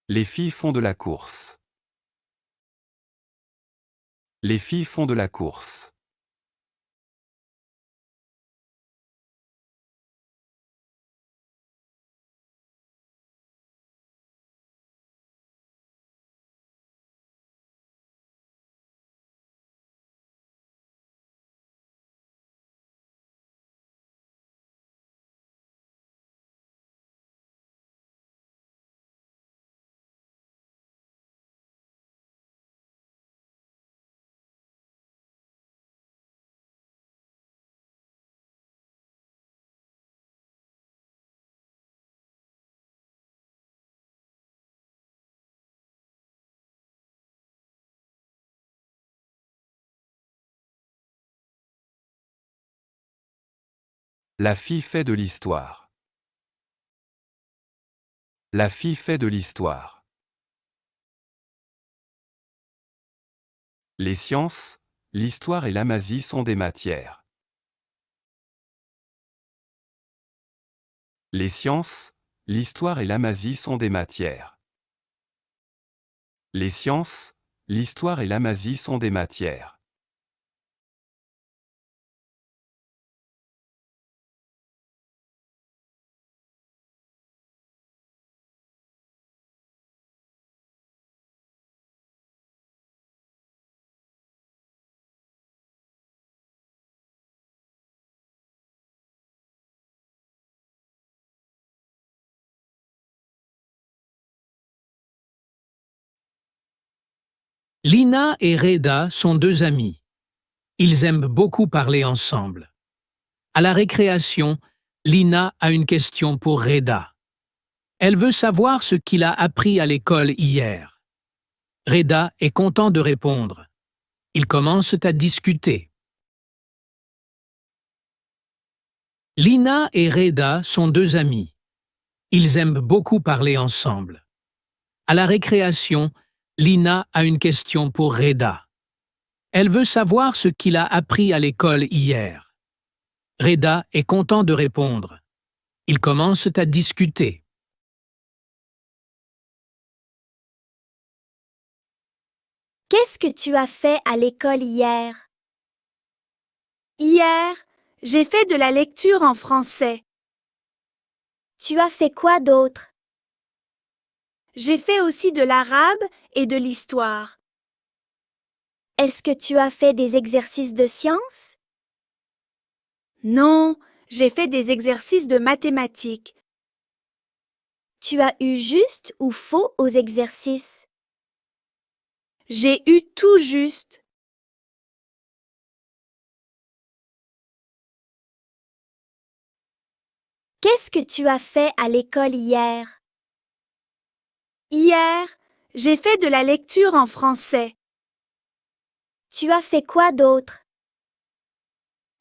Les filles font de la course. Les filles font de la course. La fille fait de l'histoire. La fille fait de l'histoire. Les sciences, l'histoire et l'amazie sont des matières. Les sciences, l'histoire et l'amazie sont des matières. Les sciences, l'histoire et l'amazie sont des matières. Lina et Reda sont deux amis. Ils aiment beaucoup parler ensemble. À la récréation, Lina a une question pour Reda. Elle veut savoir ce qu'il a appris à l'école hier. Reda est content de répondre. Ils commencent à discuter. Lina et Reda sont deux amis. Ils aiment beaucoup parler ensemble. À la récréation, Lina a une question pour Reda. Elle veut savoir ce qu'il a appris à l'école hier. Reda est content de répondre. Ils commencent à discuter. Qu'est-ce que tu as fait à l'école hier? Hier, j'ai fait de la lecture en français. Tu as fait quoi d'autre? J'ai fait aussi de l'arabe et de l'histoire. Est-ce que tu as fait des exercices de sciences? Non, j'ai fait des exercices de mathématiques. Tu as eu juste ou faux aux exercices? J'ai eu tout juste. Qu'est-ce que tu as fait à l'école hier? Hier, j'ai fait de la lecture en français. Tu as fait quoi d'autre?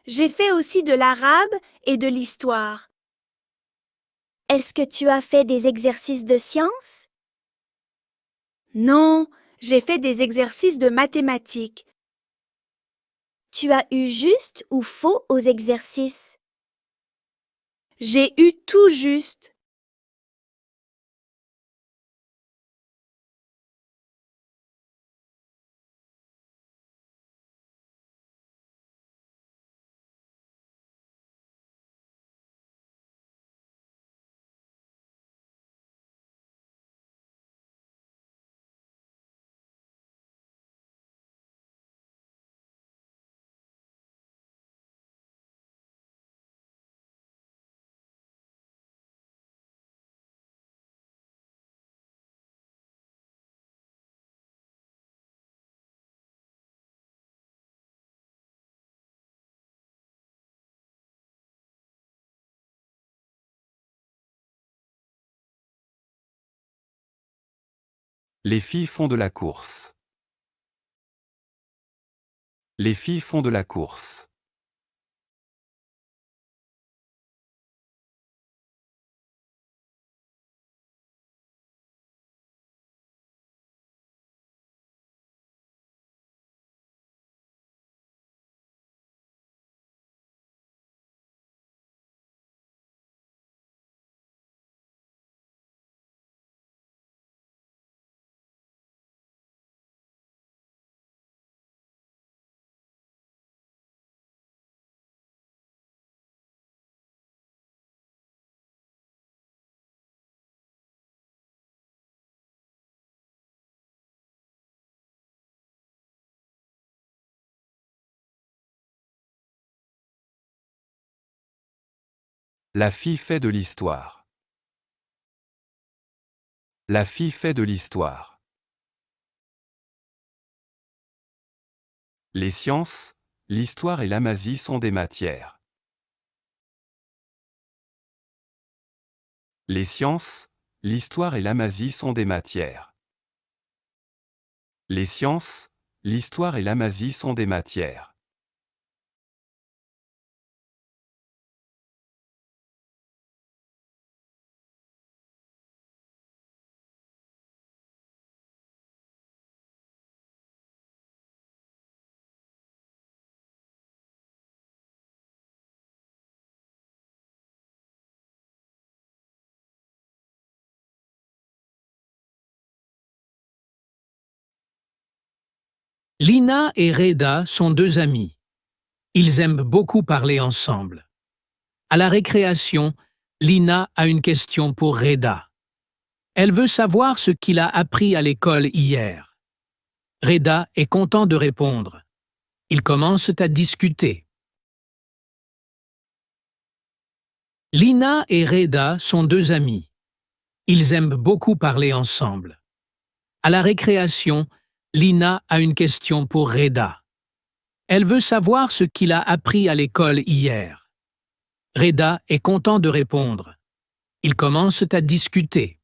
J'ai fait aussi de l'arabe et de l'histoire. Est-ce que tu as fait des exercices de sciences? Non, j'ai fait des exercices de mathématiques. Tu as eu juste ou faux aux exercices? J'ai eu tout juste. Les filles font de la course. Les filles font de la course. La fille fait de l'histoire. La fille fait de l'histoire. Les sciences, l'histoire et l'amazie sont des matières. Les sciences, l'histoire et l'amazie sont des matières. Les sciences, l'histoire et l'amazie sont des matières. Lina et Reda sont deux amis. Ils aiment beaucoup parler ensemble. À la récréation, Lina a une question pour Reda. Elle veut savoir ce qu'il a appris à l'école hier. Reda est content de répondre. Ils commencent à discuter. Lina et Reda sont deux amis. Ils aiment beaucoup parler ensemble. À la récréation, Lina a une question pour Reda. Elle veut savoir ce qu'il a appris à l'école hier. Reda est content de répondre. Ils commencent à discuter.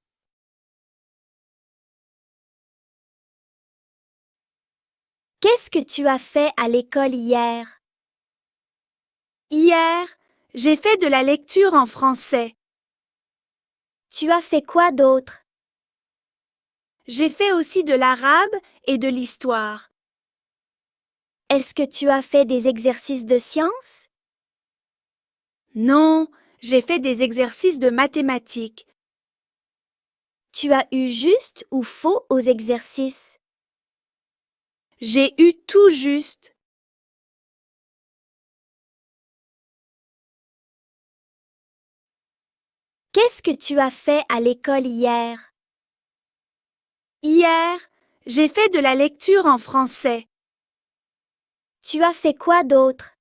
Qu'est-ce que tu as fait à l'école hier? Hier, j'ai fait de la lecture en français. Tu as fait quoi d'autre? J'ai fait aussi de l'arabe et de l'histoire. Est-ce que tu as fait des exercices de sciences? Non, j'ai fait des exercices de mathématiques. Tu as eu juste ou faux aux exercices? J'ai eu tout juste. Qu'est-ce que tu as fait à l'école hier? Hier, j'ai fait de la lecture en français. Tu as fait quoi d'autre?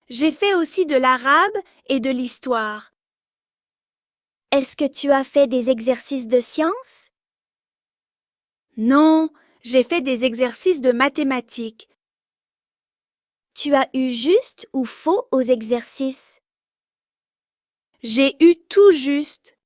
J'ai fait aussi de l'arabe et de l'histoire. Est-ce que tu as fait des exercices de sciences? Non, j'ai fait des exercices de mathématiques. Tu as eu juste ou faux aux exercices? J'ai eu tout juste.